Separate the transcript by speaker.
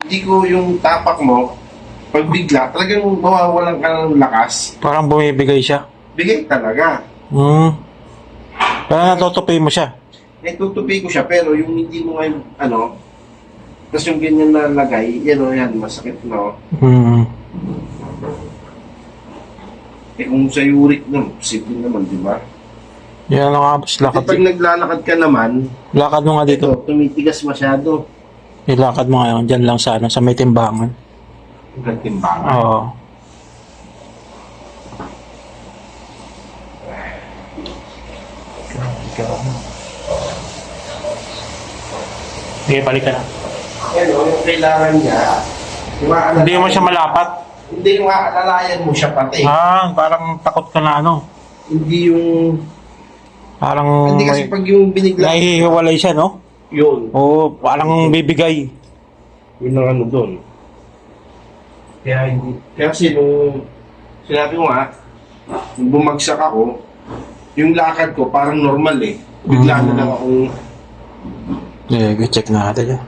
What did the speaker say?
Speaker 1: hindi ko yung tapak mo, pag bigla, talagang mawawalan ka ng lakas.
Speaker 2: Parang bumibigay siya.
Speaker 1: Bigay talaga.
Speaker 2: Kaya natutupi mo siya.
Speaker 1: Tutupi ko siya, pero yung hindi mo ngayon, tapos yung ganyan na lagay, yan, masakit na. Kung sa uric naman, posible naman, di ba?
Speaker 2: Yan ang abos,
Speaker 1: Kasi
Speaker 2: lakad.
Speaker 1: pag naglalakad ka naman,
Speaker 2: Lakad mo nga dito.
Speaker 1: tumitigas masyado.
Speaker 2: Ilakad mo ngayon, dyan lang sa may timbangan.
Speaker 1: Ang timbangan.
Speaker 2: Oo. Sige, balik ka na.
Speaker 1: Yung kailangan niya,
Speaker 2: Hindi mo siya malapat?
Speaker 1: Hindi yung aalalayan mo siya pati.
Speaker 2: Parang takot ka na
Speaker 1: Hindi yung...
Speaker 2: Parang
Speaker 1: Hindi kasi pag yung binigla...
Speaker 2: nahihiwalay siya, no?
Speaker 1: Yun.
Speaker 2: Oo, parang bibigay.
Speaker 1: Yun ang doon. Kaya hindi... Kaya kasi nung... Sinabi ko nga, nung bumagsak ako, yung lakad ko parang normal eh. Bigla na lang akong...
Speaker 2: Check natin yan.